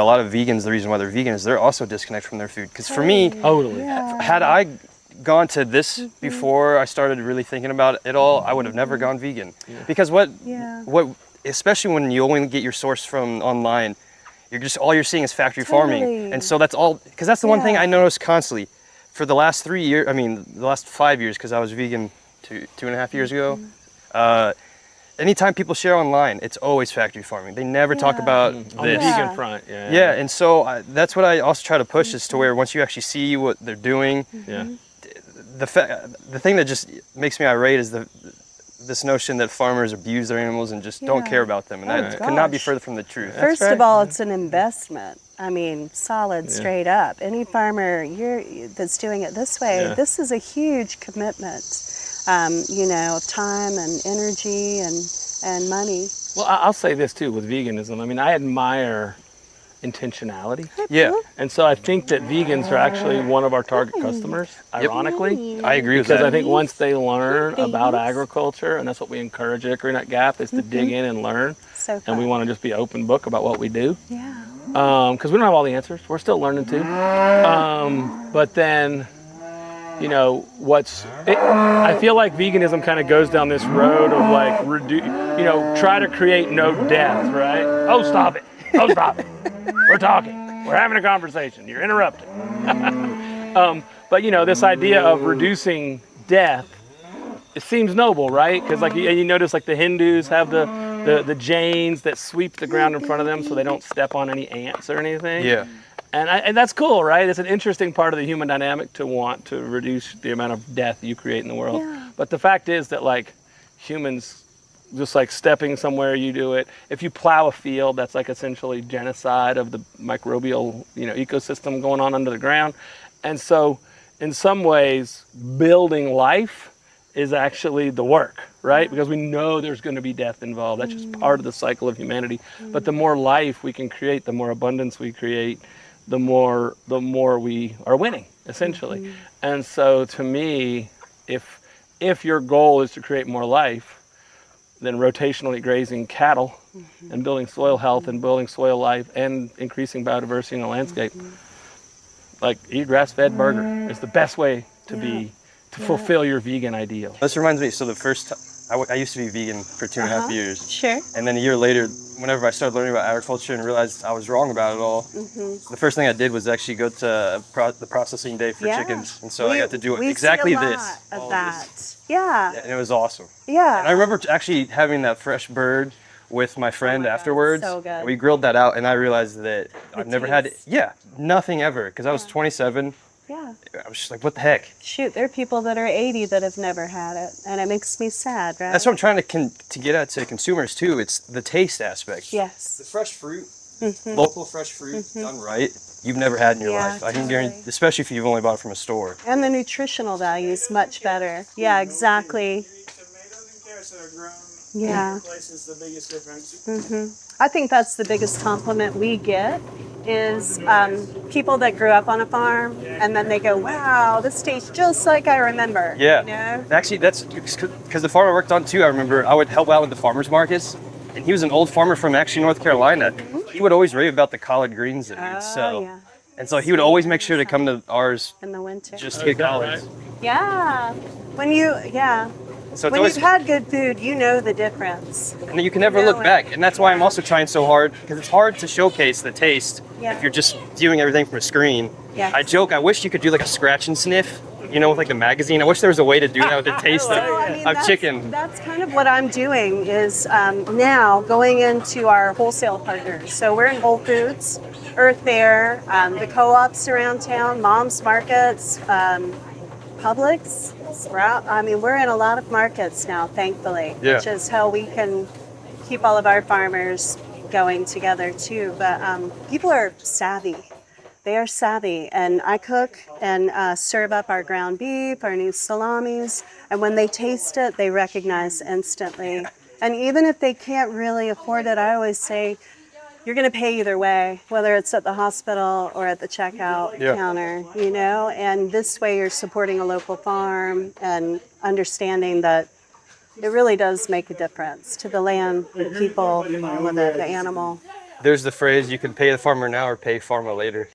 A lot of vegans, the reason why they're vegan is they're also disconnected from their food. Because for me, Totally. had I gone to this before I started really thinking about it all, I would have never gone vegan. Because what, especially when you only get your source from online, all you're seeing is factory farming. And so that's all, because that's the one thing I noticed constantly. For the last 3 years, I mean, the last 5 years, because I was vegan 2.5 years ago, anytime people share online, it's always factory farming. They never talk about this. On the vegan front, and so that's what I also try to push is to where once you actually see what they're doing, the thing that just makes me irate is this notion that farmers abuse their animals and just don't care about them, and that could not be further from the truth. First of all, it's an investment. I mean, solid, straight up. Any farmer that's doing it this way, this is a huge commitment, you know, of time and energy and money. Well, I'll say this too with veganism. I mean, I admire intentionality. And so I think that vegans are actually one of our target customers, ironically. I agree with that. Because I think once they learn about agriculture, and that's what we encourage at Hickory Nut Gap, is to dig in and learn. And we want to just be open book about what we do. Because we don't have all the answers. We're still learning too. But then, you know, I feel like veganism kind of goes down this road of like, try to create no death, right? Oh, stop it. Oh, stop it. We're talking. We're having a conversation. You're interrupting. But, you know, this idea of reducing death, it seems noble, right? Because, like, you notice, like, the Hindus have the Jains that sweep the ground in front of them so they don't step on any ants or anything. And that's cool, right? It's an interesting part of the human dynamic to want to reduce the amount of death you create in the world. But the fact is that, like, humans, just like stepping somewhere, you do it. If you plow a field, that's like essentially genocide of the microbial, you know, ecosystem going on under the ground. And so in some ways, building life is actually the work, right? Because we know there's going to be death involved. That's just part of the cycle of humanity. But the more life we can create, the more abundance we create, the more we are winning, essentially. And so to me, if your goal is to create more life, then rotationally grazing cattle and building soil health and building soil life and increasing biodiversity in the landscape, like eat grass-fed burger is the best way to fulfill your vegan ideal. This reminds me, so the first time, I used to be vegan for 2.5 years. Sure. And then a year later, whenever I started learning about agriculture and realized I was wrong about it all, the first thing I did was actually go to the processing day for chickens. And so I got to do exactly this. And it was awesome. And I remember actually having that fresh bird with my friend afterwards. So good. We grilled that out, and I realized that I've never had it. Nothing ever, because I was 27. I was just like, what the heck? Shoot, there are people that are 80 that have never had it, and it makes me sad, right? That's what I'm trying to get at to consumers too. It's the taste aspect. The fresh fruit, local fresh fruit done right, you've never had in your life. I can guarantee, especially if you've only bought it from a store. And the nutritional value is much better. Exactly. Tomatoes and carrots that are grown in place is the biggest difference. I think that's the biggest compliment we get is people that grew up on a farm and then they go, wow, this tastes just like I remember. You know? Actually, that's because the farm I worked on too, I remember I would help out with the farmers markets, and he was an old farmer from actually North Carolina. He would always rave about the collard greens that we would sell. And so he would always make sure to come to ours in the winter just to get collards. When you, So when you've had good food, you know the difference. And you can never look back. And that's why I'm also trying so hard, because it's hard to showcase the taste if you're just viewing everything from a screen. I joke, I wish you could do like a scratch and sniff, you know, with like the magazine. I wish there was a way to do that with the taste of chicken. That's kind of what I'm doing is now going into our wholesale partners. So we're in Whole Foods, Earth Fare, the co-ops around town, Mom's Markets, Publix, Sprout. I mean, we're in a lot of markets now, thankfully, which is how we can keep all of our farmers going together too. But people are savvy. They are savvy, and I cook and serve up our ground beef, our new salamis, and when they taste it, they recognize instantly. And even if they can't really afford it, I always say, you're going to pay either way, whether it's at the hospital or at the checkout counter, you know, and this way you're supporting a local farm and understanding that it really does make a difference to the land, the people, the animal. there's the phrase, you can pay the farmer now or pay pharma later.